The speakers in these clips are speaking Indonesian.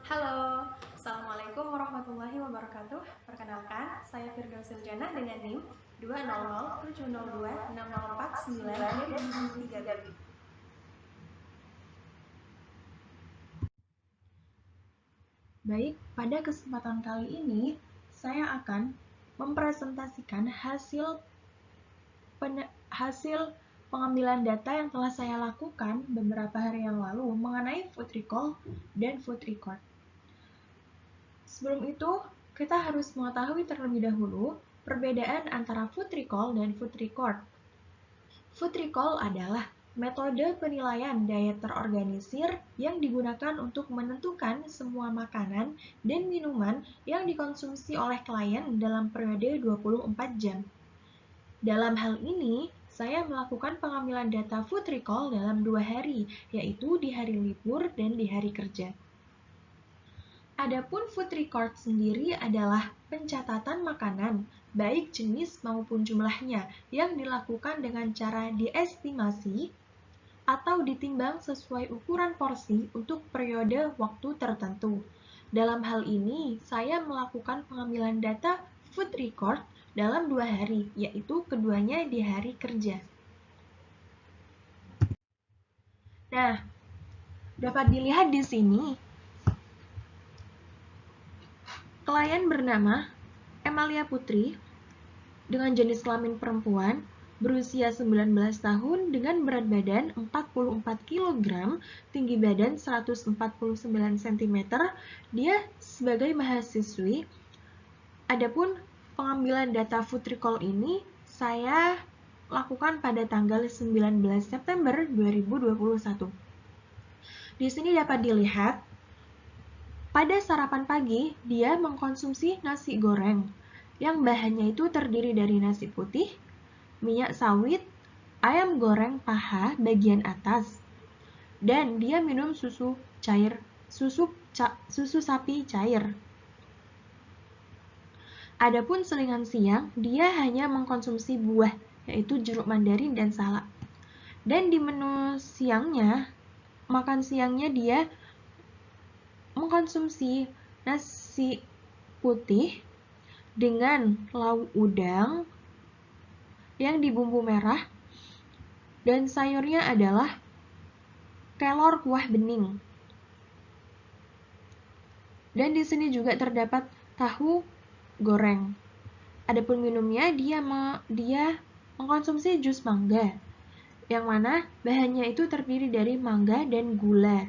Halo, Assalamualaikum warahmatullahi wabarakatuh. Perkenalkan, saya Firdausil Jannah dengan NIM 20070260490 Baik, pada kesempatan kali ini saya akan mempresentasikan hasil pengambilan data yang telah saya lakukan beberapa hari yang lalu mengenai food recall dan food record. Sebelum itu, kita harus mengetahui terlebih dahulu perbedaan antara food recall dan food record. Food recall adalah metode penilaian daya terorganisir yang digunakan untuk menentukan semua makanan dan minuman yang dikonsumsi oleh klien dalam periode 24 jam. Dalam hal ini, saya melakukan pengambilan data food recall dalam 2 hari, yaitu di hari libur dan di hari kerja. Adapun food record sendiri adalah pencatatan makanan, baik jenis maupun jumlahnya, yang dilakukan dengan cara diestimasi atau ditimbang sesuai ukuran porsi untuk periode waktu tertentu. Dalam hal ini, saya melakukan pengambilan data food record dalam 2 hari, yaitu keduanya di hari kerja. Nah, dapat dilihat di sini, klien bernama Emalia Putri dengan jenis kelamin perempuan, berusia 19 tahun dengan berat badan 44 kg, tinggi badan 149 cm. Dia sebagai mahasiswi. Adapun pengambilan data food recall ini saya lakukan pada tanggal 19 September 2021. Di sini dapat dilihat pada sarapan pagi dia mengkonsumsi nasi goreng yang bahannya itu terdiri dari nasi putih, minyak sawit, ayam goreng paha bagian atas, dan dia minum susu sapi cair. Adapun selingan siang, dia hanya mengkonsumsi buah, yaitu jeruk mandarin dan salak. Dan di menu siangnya, makan siangnya dia mengkonsumsi nasi putih dengan lauk udang yang dibumbu merah, dan sayurnya adalah kelor kuah bening. Dan di sini juga terdapat tahu goreng. Adapun minumnya dia mengkonsumsi jus mangga, yang mana bahannya itu terdiri dari mangga dan gula.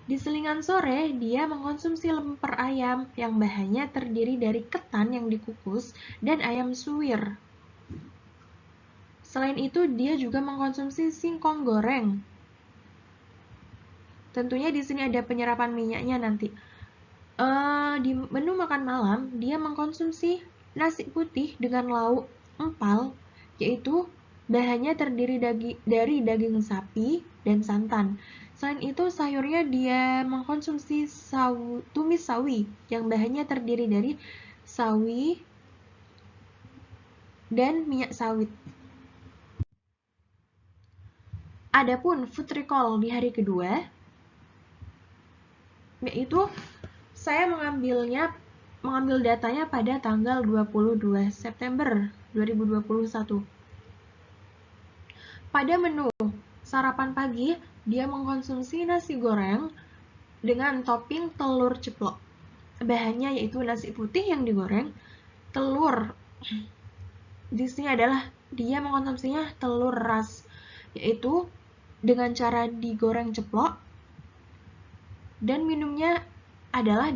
Di selingan sore, dia mengkonsumsi lemper ayam yang bahannya terdiri dari ketan yang dikukus dan ayam suwir. Selain itu, dia juga mengkonsumsi singkong goreng. Tentunya di sini ada penyerapan minyaknya nanti. Di menu makan malam, dia mengkonsumsi nasi putih dengan lauk empal, yaitu bahannya terdiri dari daging sapi dan santan. Selain itu, sayurnya dia mengkonsumsi tumis sawi yang bahannya terdiri dari sawi dan minyak sawit. Adapun food recall di hari kedua, yaitu saya mengambil datanya pada tanggal 22 September 2021. Pada menu sarapan pagi, dia mengkonsumsi nasi goreng dengan topping telur ceplok. Bahannya yaitu nasi putih yang digoreng, telur. Di sini adalah dia mengkonsumsinya telur ras, yaitu dengan cara digoreng ceplok, dan minumnya adalah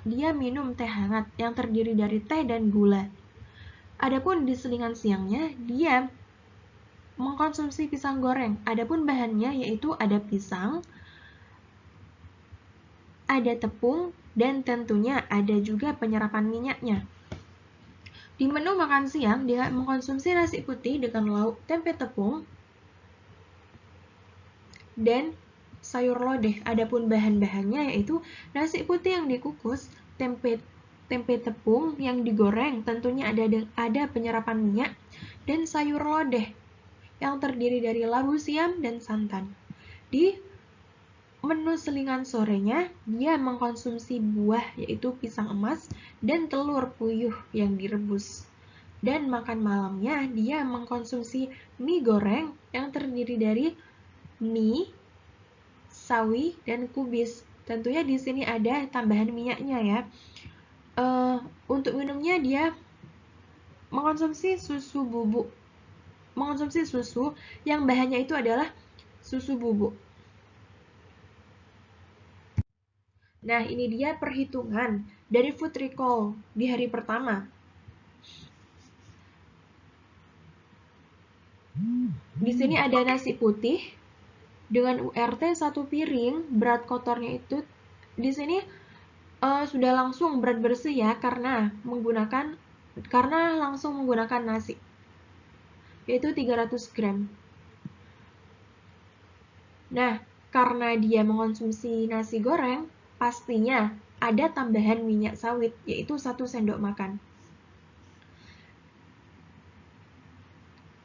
dia minum teh hangat yang terdiri dari teh dan gula. Adapun di selingan siangnya dia mengkonsumsi pisang goreng. Adapun bahannya yaitu ada pisang, ada tepung, dan tentunya ada juga penyerapan minyaknya. Di menu makan siang dia mengkonsumsi nasi putih dengan lauk tempe tepung dan sayur lodeh. Adapun bahan-bahannya yaitu nasi putih yang dikukus, tempe tepung yang digoreng, tentunya ada penyerapan minyak, dan sayur lodeh yang terdiri dari labu siam dan santan. Di menu selingan sorenya, dia mengkonsumsi buah yaitu pisang emas dan telur puyuh yang direbus. Dan makan malamnya dia mengkonsumsi mie goreng yang terdiri dari mie, sawi, dan kubis. Tentunya di sini ada tambahan minyaknya ya. Untuk minumnya dia mengkonsumsi susu bubuk. Mengkonsumsi susu yang bahannya itu adalah susu bubuk. Nah, ini dia perhitungan dari food recall di hari pertama. Di sini ada nasi putih dengan URT 1 piring, berat kotornya itu di sini sudah langsung berat bersih ya karena langsung menggunakan nasi, yaitu 300 gram. Nah, karena dia mengkonsumsi nasi goreng, pastinya ada tambahan minyak sawit, yaitu 1 sendok makan.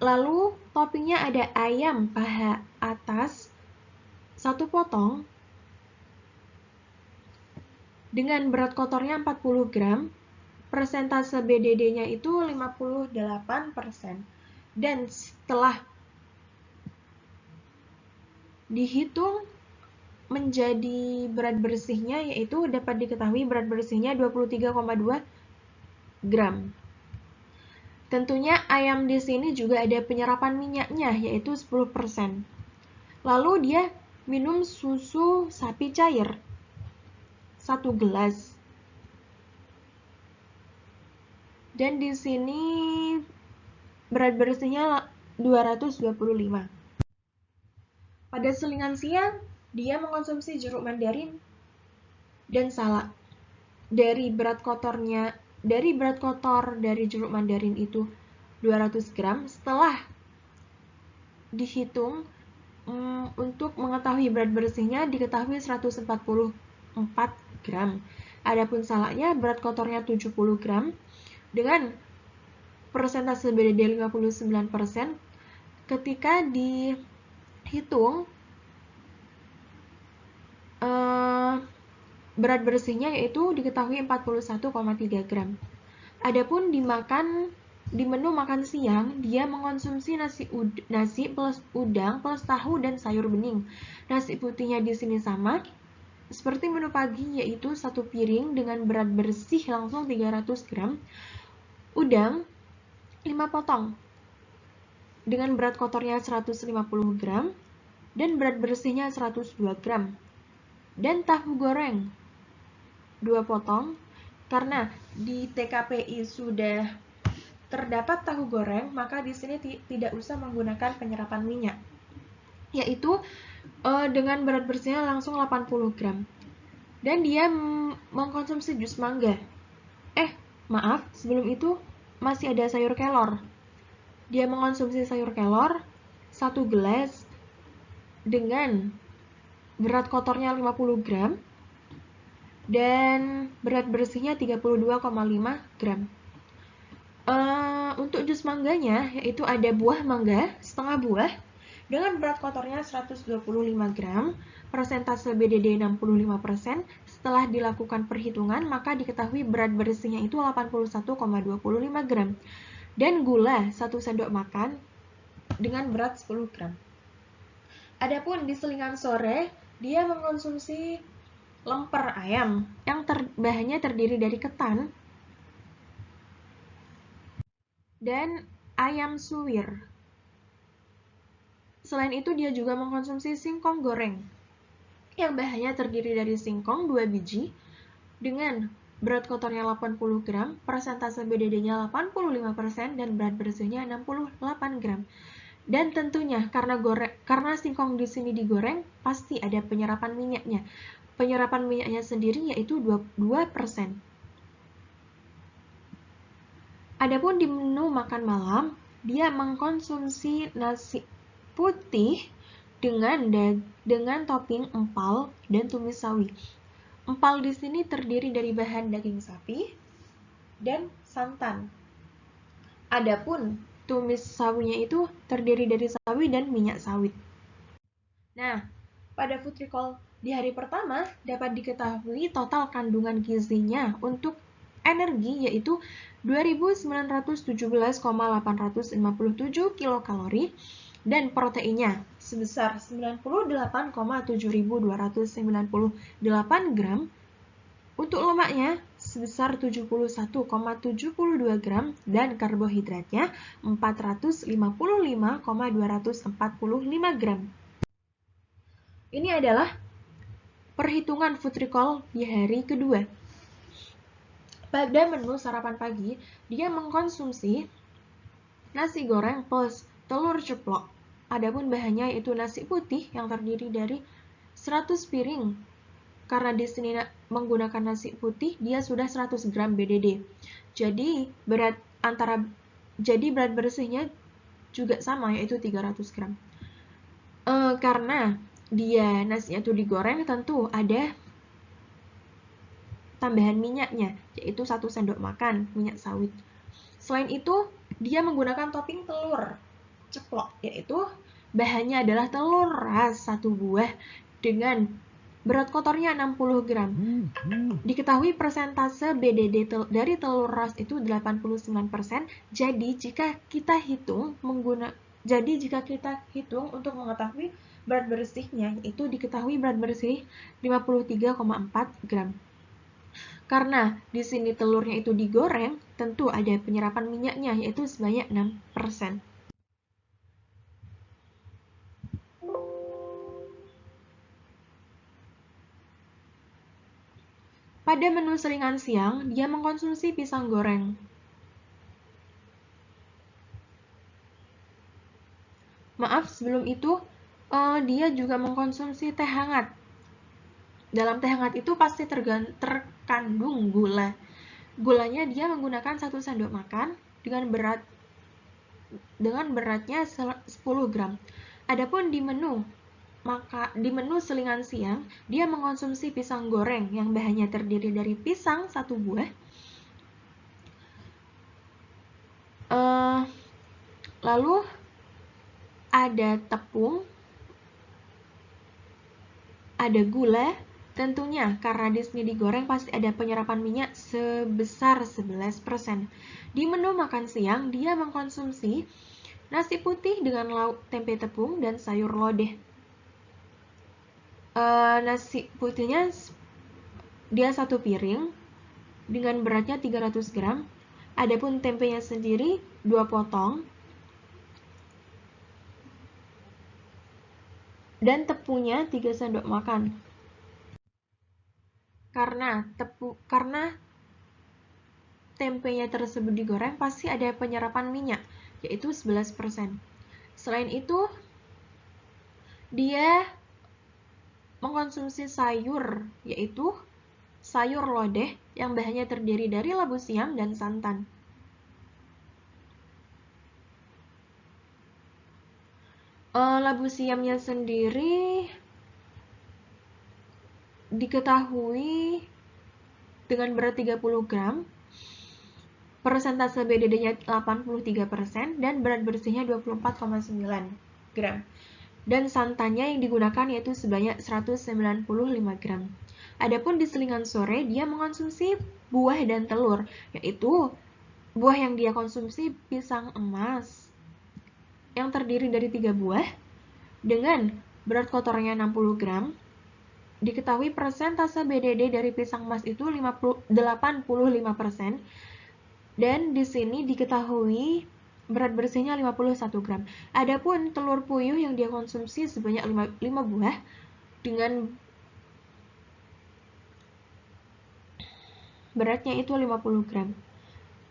Lalu, toppingnya ada ayam paha atas 1 potong dengan berat kotornya 40 gram, persentase BDD-nya itu 58%. Dan setelah dihitung menjadi berat bersihnya, yaitu dapat diketahui berat bersihnya 23,2 gram. Tentunya ayam di sini juga ada penyerapan minyaknya, yaitu 10%. Lalu dia minum susu sapi cair 1 gelas. Dan di sini berat bersihnya 225. Pada selingan siang, dia mengkonsumsi jeruk mandarin dan salak. Dari berat kotor dari jeruk mandarin itu 200 gram. Setelah dihitung untuk mengetahui berat bersihnya diketahui 144 gram. Adapun salaknya berat kotornya 70 gram dengan persentase BDD 59%. Ketika dihitung berat bersihnya yaitu diketahui 41,3 gram. Adapun di menu makan siang, dia mengkonsumsi nasi plus udang plus tahu dan sayur bening. Nasi putihnya di sini sama seperti menu pagi, yaitu 1 piring dengan berat bersih langsung 300 gram. Udang 5 potong dengan berat kotornya 150 gram dan berat bersihnya 102 gram. Dan tahu goreng 2 potong, karena di TKPI sudah terdapat tahu goreng, maka di sini tidak usah menggunakan penyerapan minyak, yaitu dengan berat bersihnya langsung 80 gram. Dan dia mengkonsumsi jus mangga. Maaf, sebelum itu masih ada sayur kelor. Dia mengkonsumsi sayur kelor 1 gelas dengan berat kotornya 50 gram dan berat bersihnya 32,5 gram. Untuk jus mangganya, yaitu ada buah mangga setengah buah dengan berat kotornya 125 gram, persentase BDD 65%. Setelah dilakukan perhitungan, maka diketahui berat bersihnya itu 81,25 gram. Dan gula 1 sendok makan dengan berat 10 gram. Adapun di selingan sore, dia mengkonsumsi lemper ayam yang bahannya terdiri dari ketan dan ayam suwir. Selain itu, dia juga mengkonsumsi singkong goreng yang bahannya terdiri dari singkong 2 biji dengan berat kotornya 80 gram, persentase BDD-nya 85% dan berat bersihnya 68 gram. Dan tentunya karena singkong di sini digoreng, pasti ada penyerapan minyaknya. Penyerapan minyaknya sendiri yaitu 2%. Adapun di menu makan malam, dia mengkonsumsi nasi putih dengan topping empal dan tumis sawi. Empal di sini terdiri dari bahan daging sapi dan santan. Adapun tumis sawinya itu terdiri dari sawi dan minyak sawit. Nah, pada food recall Di hari pertama dapat diketahui total kandungan gizinya untuk energi yaitu 2917,857 kilokalori dan proteinnya sebesar 98,7298 gram. Untuk lemaknya sebesar 71,72 gram dan karbohidratnya 455,245 gram. Ini adalah perhitungan food recall di hari kedua. Pada menu sarapan pagi, dia mengkonsumsi nasi goreng plus telur ceplok. Adapun bahannya yaitu nasi putih yang terdiri dari 100 piring. Karena di sini menggunakan nasi putih, dia sudah 100 gram BDD. Jadi berat bersihnya juga sama yaitu 300 gram. Karena dia nasinya itu digoreng, tentu ada tambahan minyaknya, yaitu 1 sendok makan minyak sawit. Selain itu, dia menggunakan topping telur ceplok, yaitu bahannya adalah telur ras 1 buah dengan berat kotornya 60 gram. Diketahui persentase BDD dari telur ras itu 89%, jadi jika kita hitung untuk mengetahui berat bersihnya, itu diketahui berat bersih 53,4 gram. Karena di sini telurnya itu digoreng, tentu ada penyerapan minyaknya yaitu sebanyak 6%. Pada menu selingan siang, dia mengkonsumsi pisang goreng. Maaf, sebelum itu dia juga mengkonsumsi teh hangat. Dalam teh hangat itu pasti terkandung gula. Gulanya dia menggunakan 1 sendok makan dengan beratnya 10 gram. Adapun di menu selingan siang, dia mengkonsumsi pisang goreng yang bahannya terdiri dari pisang 1 buah, lalu ada tepung, ada gula, tentunya karena di sini digoreng pasti ada penyerapan minyak sebesar 11%. Di menu makan siang, dia mengkonsumsi nasi putih dengan lauk tempe tepung dan sayur lodeh. Nasi putihnya dia 1 piring dengan beratnya 300 gram. Adapun tempenya sendiri 2 potong. Dan tepungnya 3 sendok makan. Karena tempenya tersebut digoreng pasti ada penyerapan minyak yaitu 11%. Selain itu, dia mengkonsumsi sayur yaitu sayur lodeh yang bahannya terdiri dari labu siam dan santan. Labu siamnya sendiri diketahui dengan berat 30 gram, persentase BDD-nya 83% dan berat bersihnya 24,9 gram. Dan santannya yang digunakan yaitu sebanyak 195 gram. Adapun di selingan sore dia mengkonsumsi buah dan telur, yaitu buah yang dia konsumsi pisang emas yang terdiri dari 3 buah dengan berat kotornya 60 gram. Diketahui persentase BDD dari pisang emas itu 85%. Dan di sini diketahui berat bersihnya 51 gram. Adapun telur puyuh yang dia konsumsi sebanyak 5 buah dengan beratnya itu 50 gram.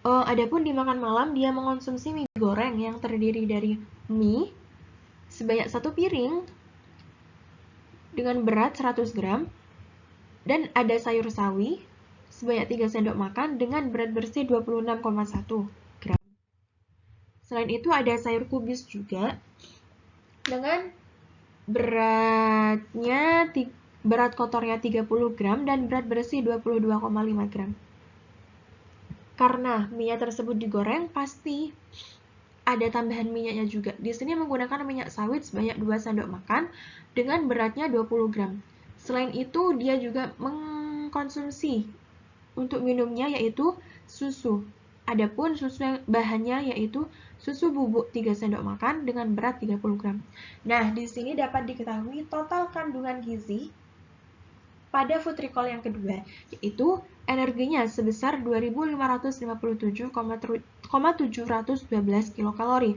Adapun di makan malam dia mengkonsumsi mie goreng yang terdiri dari mie sebanyak 1 piring dengan berat 100 gram dan ada sayur sawi sebanyak 3 sendok makan dengan berat bersih 26,1 gram. Selain itu ada sayur kubis juga dengan berat kotornya 30 gram dan berat bersih 22,5 gram. Karena minyak tersebut digoreng, pasti ada tambahan minyaknya juga. Di sini menggunakan minyak sawit sebanyak 2 sendok makan dengan beratnya 20 gram. Selain itu, dia juga mengkonsumsi untuk minumnya yaitu susu. Adapun susu yang bahannya yaitu susu bubuk 3 sendok makan dengan berat 30 gram. Nah, di sini dapat diketahui total kandungan gizi pada food recall yang kedua, yaitu energinya sebesar 2.557,712 kilokalori.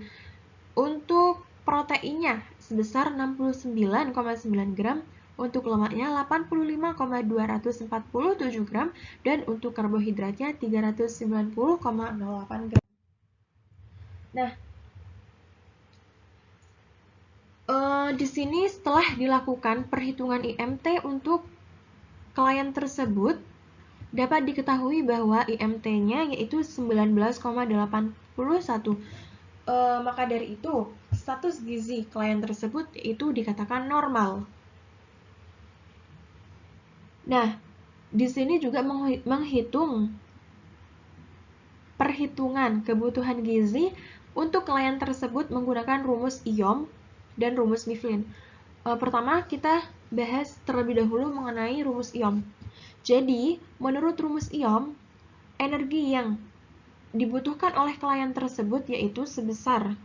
Untuk proteinnya sebesar 69,9 gram, untuk lemaknya 85,247 gram, dan untuk karbohidratnya 390,08 gram. Nah, di sini setelah dilakukan perhitungan IMT untuk klien tersebut, dapat diketahui bahwa IMT-nya yaitu 19,81. Maka dari itu, status gizi klien tersebut yaitu dikatakan normal. Nah, di sini juga menghitung perhitungan kebutuhan gizi untuk klien tersebut menggunakan rumus IOM dan rumus Mifflin. Pertama, kita bahas terlebih dahulu mengenai rumus IOM. Jadi, menurut rumus IOM, energi yang dibutuhkan oleh klien tersebut yaitu sebesar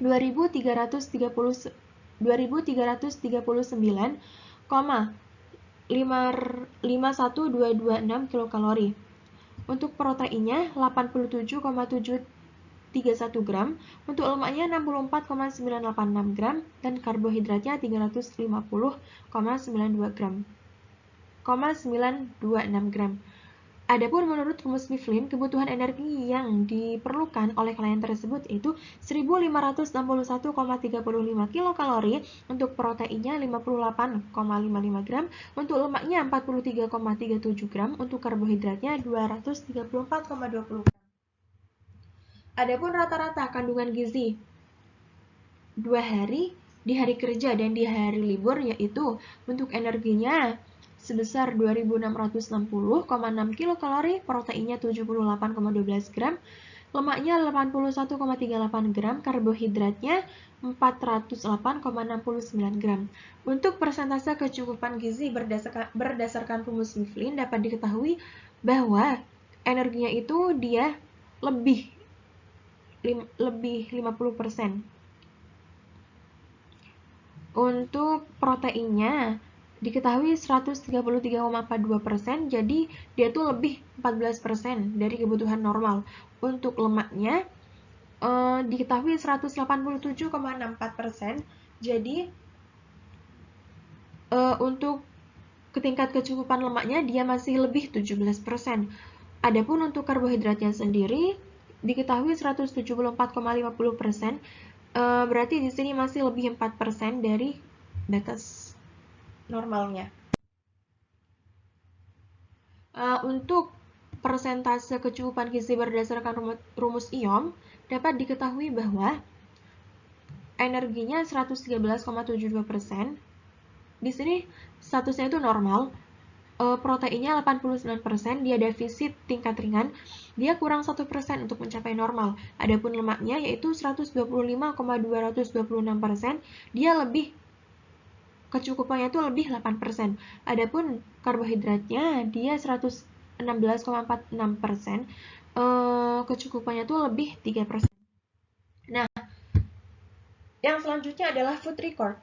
2.339,51226 kilokalori. Untuk proteinnya 87,731 gram, untuk lemaknya 64,986 gram, dan karbohidratnya 350,92 gram. 926 gram. Adapun menurut rumus Mifflin, kebutuhan energi yang diperlukan oleh klien tersebut yaitu 1.561,35 kilokalori, untuk proteinnya 58,55 gram, untuk lemaknya 43,37 gram, untuk karbohidratnya 234,20 gram. Adapun rata-rata kandungan gizi 2 hari di hari kerja dan di hari libur yaitu untuk energinya sebesar 2.660,6 kilokalori, proteinnya 78,12 gram, lemaknya 81,38 gram, karbohidratnya 408,69 gram. Untuk persentase kecukupan gizi berdasarkan rumus Mifflin dapat diketahui bahwa energinya itu dia lebih 50%. Untuk proteinnya diketahui 133,42%, jadi dia tuh lebih 14% dari kebutuhan normal. Untuk lemaknya diketahui 187,64%, jadi untuk tingkat kecukupan lemaknya dia masih lebih 17%. Adapun untuk karbohidratnya sendiri diketahui 174,50%, berarti di sini masih lebih 4% dari batas normalnya. Untuk persentase kecukupan gizi berdasarkan rumus IOM dapat diketahui bahwa energinya 113,72%. Di sini statusnya itu normal. Proteinnya 89%, dia defisit tingkat ringan, dia kurang 1% untuk mencapai normal. Adapun lemaknya yaitu 125,226%, dia lebih kecukupannya itu lebih 8%. Adapun karbohidratnya dia 116,46%, kecukupannya itu lebih 3%. Nah, yang selanjutnya adalah food record.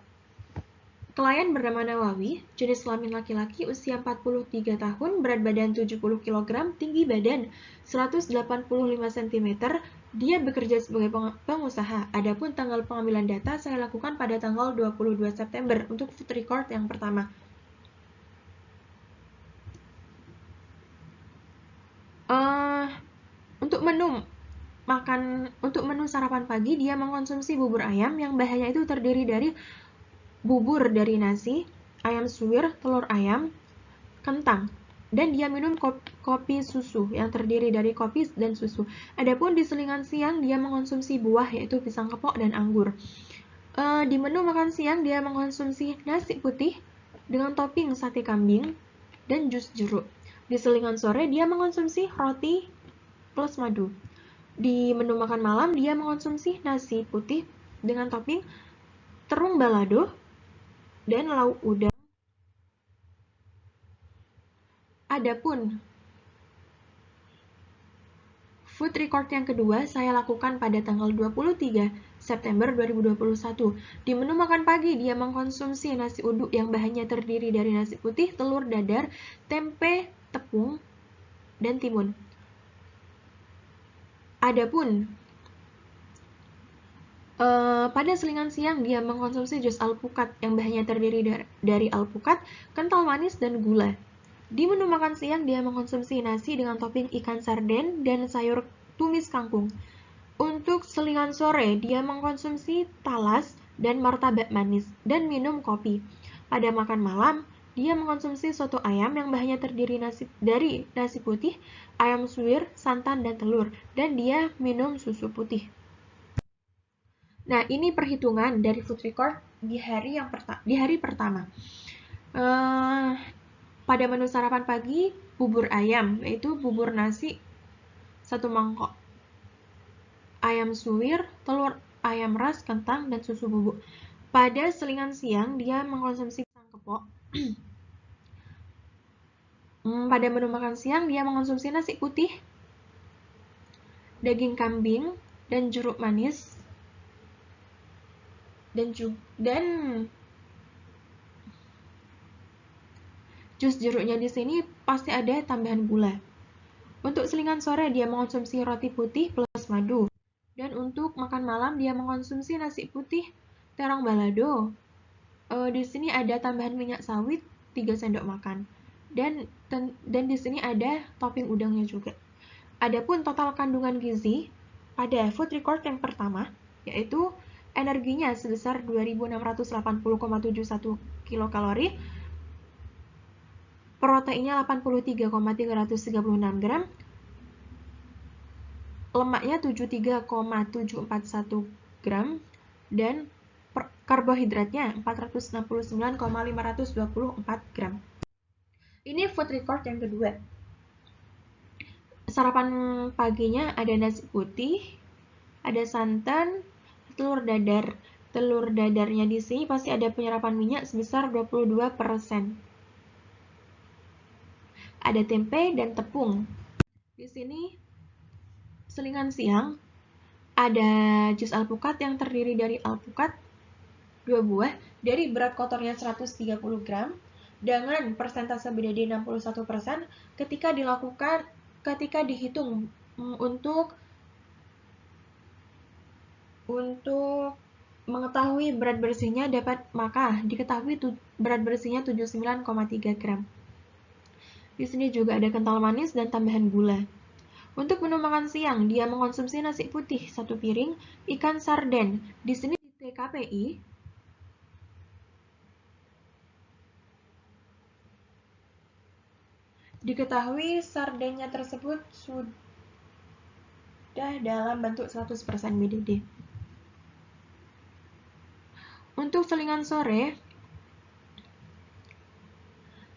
Klien bernama Nawawi, jenis kelamin laki-laki, usia 43 tahun, berat badan 70 kg, tinggi badan 185 cm, dia bekerja sebagai pengusaha. Adapun tanggal pengambilan data saya lakukan pada tanggal 22 September untuk food record yang pertama. Untuk menu sarapan pagi dia mengkonsumsi bubur ayam yang bahannya itu terdiri dari bubur dari nasi, ayam suwir, telur ayam, kentang, dan dia minum kopi susu yang terdiri dari kopi dan susu. Adapun di selingan siang dia mengkonsumsi buah yaitu pisang kepok dan anggur. Di menu makan siang dia mengkonsumsi nasi putih dengan topping sate kambing dan jus jeruk. Di selingan sore dia mengkonsumsi roti plus madu. Di menu makan malam dia mengkonsumsi nasi putih dengan topping terung balado dan lauk udang Adapun food record yang kedua saya lakukan pada tanggal 23 September 2021. Di menu makan pagi, dia mengkonsumsi nasi uduk yang bahannya terdiri dari nasi putih, telur dadar, tempe, tepung, dan timun. Adapun pada selingan siang, dia mengkonsumsi jus alpukat yang bahannya terdiri dari alpukat, kental manis, dan gula. Di menu makan siang, dia mengkonsumsi nasi dengan topping ikan sarden dan sayur tumis kangkung. Untuk selingan sore, dia mengkonsumsi talas dan martabak manis dan minum kopi. Pada makan malam, dia mengkonsumsi soto ayam yang bahannya terdiri dari nasi putih, ayam suwir, santan, dan telur, dan dia minum susu putih. Nah, ini perhitungan dari food record di hari pertama. Pada menu sarapan pagi, bubur ayam, yaitu bubur nasi 1 mangkok, ayam suwir, telur ayam ras, kentang, dan susu bubuk. Pada selingan siang, dia mengkonsumsi pisang kepok. Pada menu makan siang, dia mengkonsumsi nasi putih, daging kambing, dan jeruk manis, dan jus jeruknya di sini pasti ada tambahan gula. Untuk selingan sore, dia mengkonsumsi roti putih plus madu. Dan untuk makan malam, dia mengkonsumsi nasi putih terong balado. Di sini ada tambahan minyak sawit 3 sendok makan. Dan di sini ada topping udangnya juga. Adapun total kandungan gizi pada food record yang pertama, yaitu energinya sebesar 2680,71 kilokalori, proteinnya 83,336 gram, lemaknya 73,741 gram, dan karbohidratnya 469,524 gram. Ini food record yang kedua. Sarapan paginya ada nasi putih, ada santan, telur dadar. Telur dadarnya di sini pasti ada penyerapan minyak sebesar 22%. Ada tempe dan tepung. Di sini selingan siang ada jus alpukat yang terdiri dari alpukat 2 buah dari berat kotornya 130 gram dengan persentase BDD 61% ketika dihitung untuk mengetahui berat bersihnya maka diketahui berat bersihnya 79,3 gram. Di sini juga ada kental manis dan tambahan gula. Untuk menu makan siang, dia mengkonsumsi nasi putih 1 piring, ikan sarden. Di sini di TKPI diketahui sardennya tersebut sudah dalam bentuk 100% BDD. Untuk selingan sore,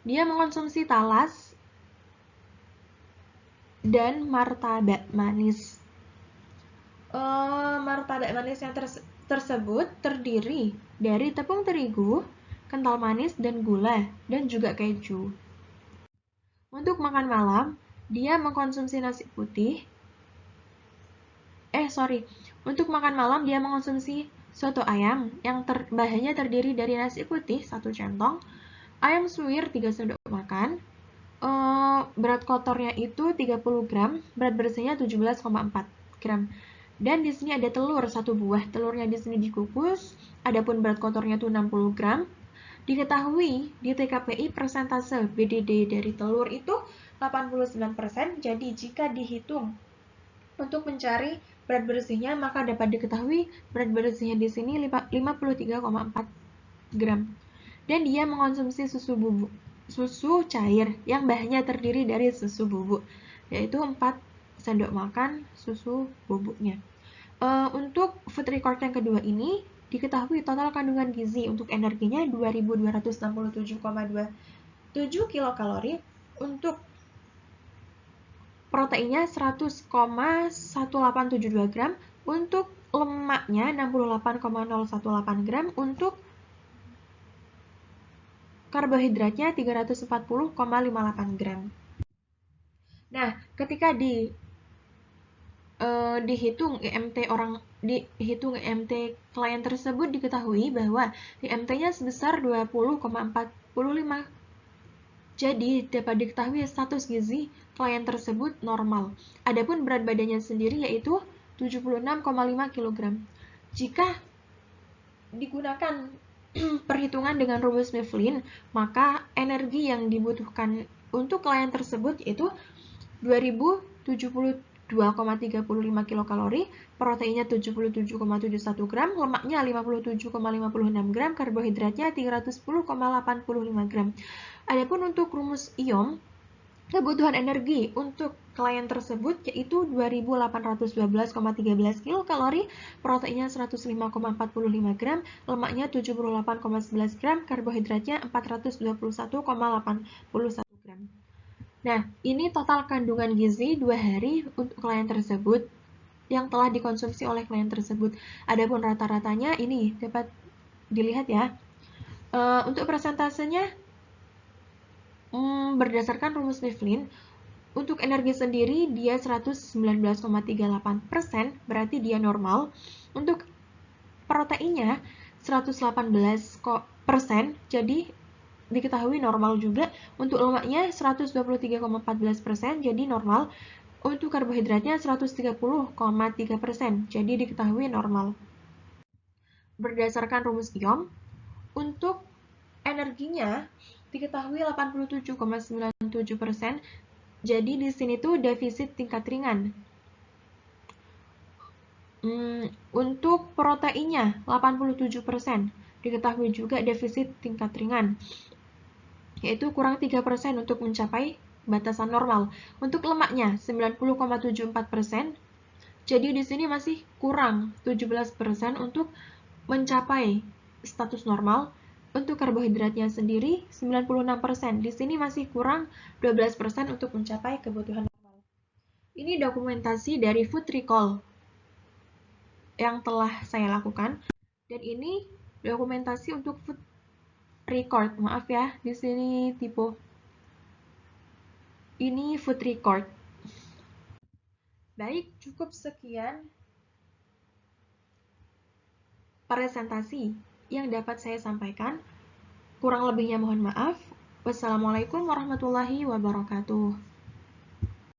dia mengkonsumsi talas dan martabak manis. Martabak manis yang tersebut terdiri dari tepung terigu, kental manis, dan gula, dan juga keju. Untuk makan malam, dia mengkonsumsi nasi putih. Untuk makan malam dia mengkonsumsi soto ayam yang bahannya terdiri dari nasi putih 1 centong, ayam suwir 3 sendok makan, berat kotornya itu 30 gram, berat bersihnya 17,4 gram. Dan di sini ada telur 1 buah, telurnya di sini dikukus, adapun berat kotornya itu 60 gram. Diketahui di TKPI persentase BDD dari telur itu 89%, jadi jika dihitung untuk mencari berat bersihnya, maka dapat diketahui berat bersihnya di sini 53,4 gram. Dan dia mengkonsumsi susu cair yang bahannya terdiri dari susu bubuk, yaitu 4 sendok makan susu bubuknya. Untuk food record yang kedua ini, diketahui total kandungan gizi untuk energinya 2267,27 kilokalori, untuk proteinnya 100,1872 gram, untuk lemaknya 68,018 gram, untuk karbohidratnya 340,58 gram. Nah, ketika dihitung IMT klien tersebut, diketahui bahwa IMT-nya sebesar 20,45. Jadi, dapat diketahui status gizi klien tersebut normal. Adapun berat badannya sendiri yaitu 76,5 kg. Jika digunakan perhitungan dengan rumus Mifflin, maka energi yang dibutuhkan untuk klien tersebut yaitu 2072,35 kilokalori, proteinnya 77,71 gram, lemaknya 57,56 gram, karbohidratnya 310,85 gram. Adapun untuk rumus IOM, kebutuhan energi untuk klien tersebut yaitu 2812,13 kilokalori, proteinnya 105,45 gram, lemaknya 78,11 gram, karbohidratnya 421,81 gram. Nah, ini total kandungan gizi 2 hari untuk klien tersebut yang telah dikonsumsi oleh klien tersebut. Adapun rata-ratanya ini dapat dilihat ya. Untuk persentasenya berdasarkan rumus Mifflin, untuk energi sendiri dia 119,38%, berarti dia normal. Untuk proteinnya 118%, jadi diketahui normal juga. Untuk lemaknya 123,14%, jadi normal. Untuk karbohidratnya 130,3%, jadi diketahui normal. Berdasarkan rumus IOM, untuk energinya diketahui 87,97%, jadi di sini tuh defisit tingkat ringan. Untuk proteinnya 87%, diketahui juga defisit tingkat ringan, yaitu kurang 3% untuk mencapai batasan normal. Untuk lemaknya 90,74%, jadi di sini masih kurang 17% untuk mencapai status normal. Untuk karbohidratnya sendiri 96%, di sini masih kurang 12% untuk mencapai kebutuhan normal. Ini dokumentasi dari Food Recall yang telah saya lakukan, dan ini dokumentasi untuk Food Record. Maaf ya, di sini tipe. Ini Food Record. Baik, cukup sekian presentasi yang dapat saya sampaikan. Kurang lebihnya mohon maaf. Wassalamualaikum warahmatullahi wabarakatuh.